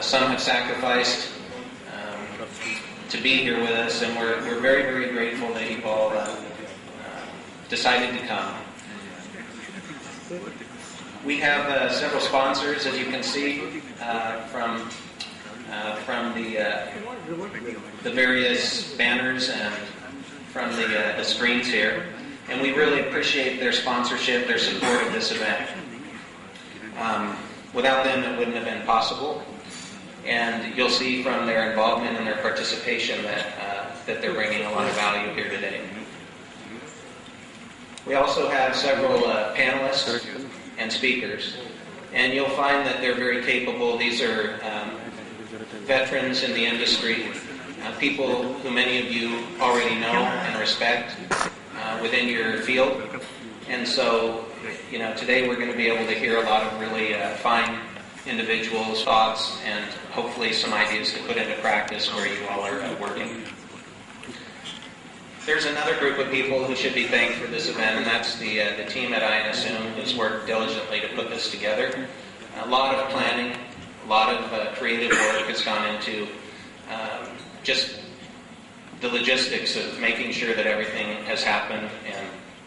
Some have sacrificed to be here with us, and we're very, very grateful that you've all decided to come. We have several sponsors, as you can see, from the various banners and from the screens here, and we really appreciate their sponsorship, their support of this event. Without them, it wouldn't have been possible, and you'll see from their involvement and their participation that they're bringing a lot of value here today. We also have several panelists and speakers, and you'll find that they're very capable. These are veterans in the industry, people who many of you already know and respect within your field. And so, today we're going to be able to hear a lot of really fine individuals' thoughts and hopefully some ideas to put into practice where you all are working. There's another group of people who should be thanked for this event, and that's the team at INSZoom who's worked diligently to put this together. A lot of planning, a lot of creative work has gone into just the logistics of making sure that everything has happened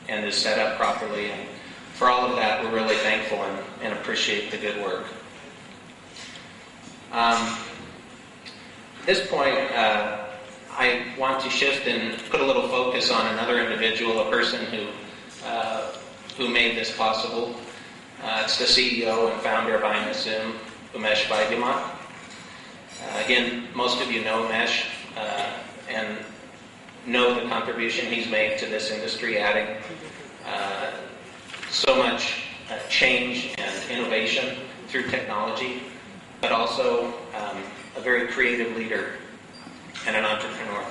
and is set up properly. And for all of that, we're really thankful and appreciate the good work. At this point, I want to shift and put a little focus on another individual, a person who made this possible. It's the CEO and founder of INSZoom, Umesh. Again, most of you know Umesh and know the contribution he's made to this industry, adding so much change and innovation through technology, but also a very creative leader and an entrepreneur.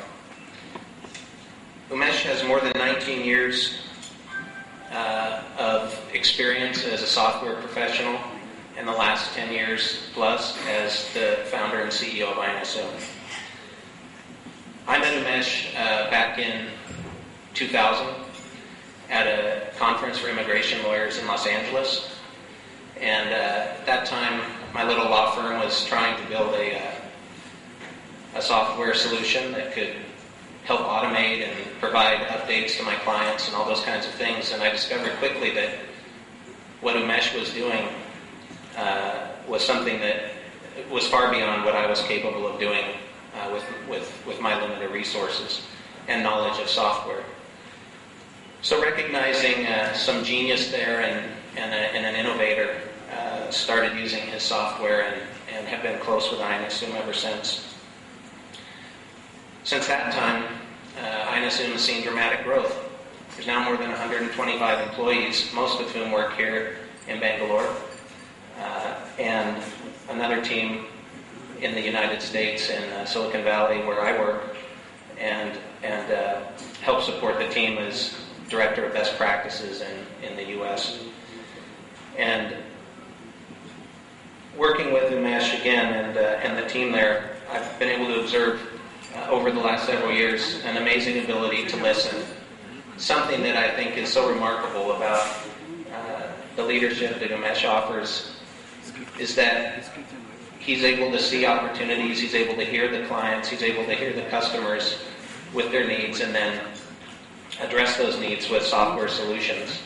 Umesh has more than 19 years of experience as a software professional, and the last 10 years plus as the founder and CEO of INSZoom. I met Umesh back in 2000 at a conference for immigration lawyers in Los Angeles, and at that time my little law firm was trying to build a software solution that could help automate and provide updates to my clients and all those kinds of things. And I discovered quickly that what Umesh was doing was something that was far beyond what I was capable of doing with my limited resources and knowledge of software. So recognizing some genius there and an innovator, started using his software and have been close with INSZoom ever since. Since that time, INSZoom has seen dramatic growth. There's now more than 125 employees, most of whom work here in Bangalore, and another team in the United States in Silicon Valley where I work, and help support the team as Director of Best Practices in the U.S. And working with Umesh again and the team there, I've been able to observe over the last several years an amazing ability to listen. Something that I think is so remarkable about the leadership that Umesh offers is that he's able to see opportunities, he's able to hear the clients, he's able to hear the customers with their needs and then address those needs with software solutions.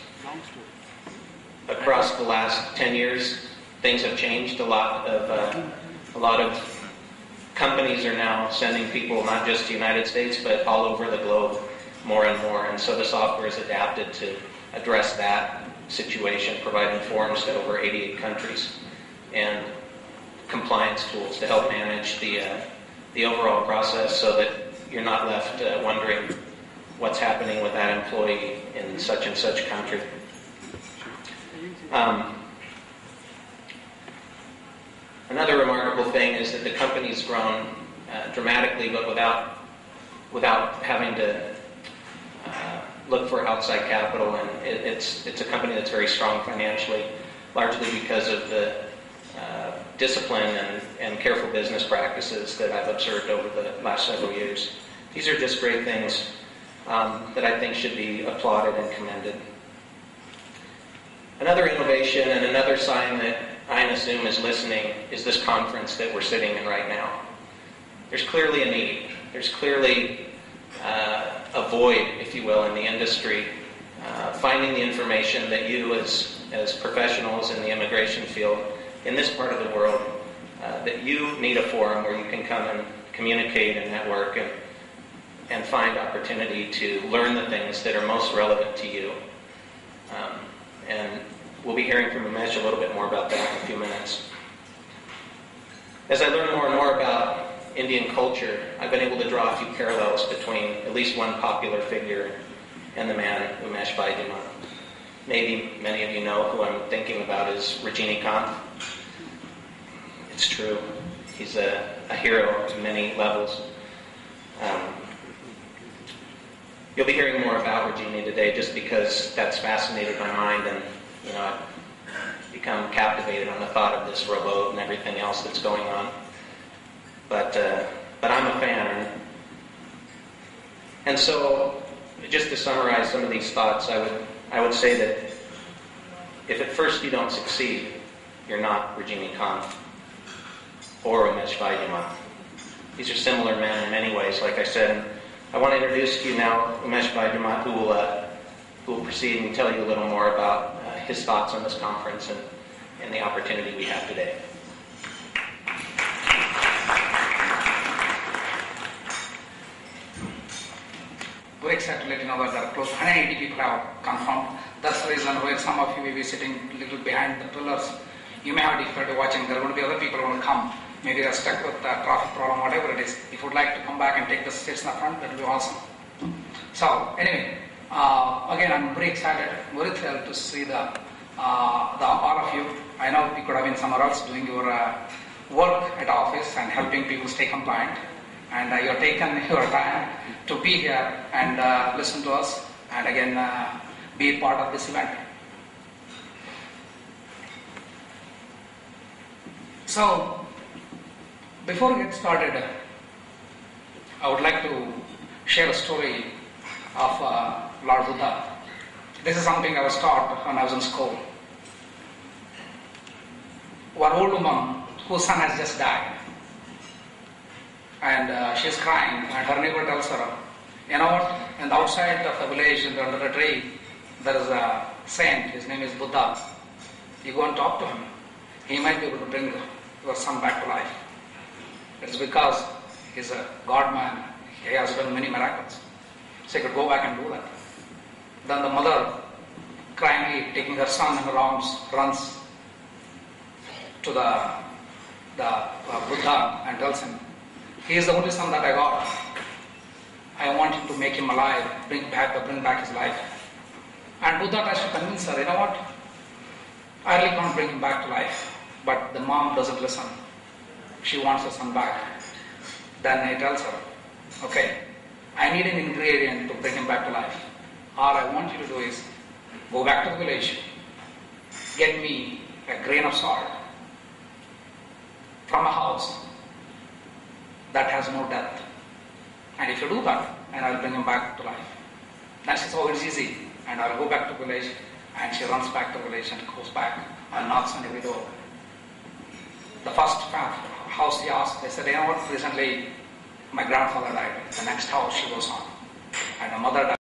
Across the last 10 years, things have changed. A lot of companies are now sending people not just to the United States, but all over the globe more and more. And so the software is adapted to address that situation, providing forms to over 88 countries and compliance tools to help manage the overall process so that you're not left wondering what's happening with that employee in such and such country. Another remarkable thing is that the company's grown dramatically, but without having to look for outside capital, and it's a company that's very strong financially, largely because of the discipline and careful business practices that I've observed over the last several years. These are just great things that I think should be applauded and commended. Another innovation and another sign that INSZoom is listening is this conference that we're sitting in right now. There's clearly a need. There's clearly a void, if you will, in the industry, finding the information that you as professionals in the immigration field in this part of the world, that you need a forum where you can come and communicate and network and find opportunity to learn the things that are most relevant to you. And we'll be hearing from Umesh a little bit more about that in a few minutes. As I learn more and more about Indian culture, I've been able to draw a few parallels between at least one popular figure and the man Umesh Vaidyaman. Maybe many of you know who I'm thinking about is Rajinikanth. It's true. He's a hero on many levels. You'll be hearing more about Rajini today just because that's fascinated my mind, and I've become captivated on the thought of this rowboat and everything else that's going on. But I'm a fan, and so just to summarize some of these thoughts, I would say that if at first you don't succeed, you're not Rajinikanth or Umesh Vaidyaman. These are similar men in many ways, like I said. I want to introduce to you now Umesh Vaidyaman, who will proceed and tell you a little more about his thoughts on this conference and the opportunity we have today. Very excited to let you know that there are close to 180 people have confirmed. That's the reason why some of you may be sitting a little behind the pillars. You may have difficulty watching. There are going to be other people who are going to come. Maybe they are stuck with the traffic problem, whatever it is. If you would like to come back and take the seats in the front, that will be awesome. So, anyway, again, I'm very excited, very thrilled to see all of you. I know you could have been somewhere else doing your work at office and helping people stay compliant. And you have taken your time to be here and listen to us and again be a part of this event. So, before we get started, I would like to share a story of Lord Buddha. This is something I was taught when I was in school. One old woman whose son has just died. And she's crying, and her neighbor tells her, you know what, in the outside of the village, under a tree, there is a saint, his name is Buddha. You go and talk to him. He might be able to bring your son back to life. It's because he's a God man. He has done many miracles. So you could go back and do that. Then the mother, cryingly taking her son in her arms, runs to the Buddha and tells him, he is the only son that I got. I want him to make him alive, bring back his life. And Buddha tries to convince her, you know what? I really can't bring him back to life. But the mom doesn't listen. She wants her son back. Then he tells her, okay, I need an ingredient to bring him back to life. All I want you to do is go back to the village, get me a grain of salt from a house that has no death. And if you do that, and I'll bring him back to life. Then she says, oh, it's easy. And I'll go back to the village. And she runs back to the village and goes back and knocks on every door. The first house he asked, they said, you know what, recently my grandfather died. The next house she goes on. And the mother died.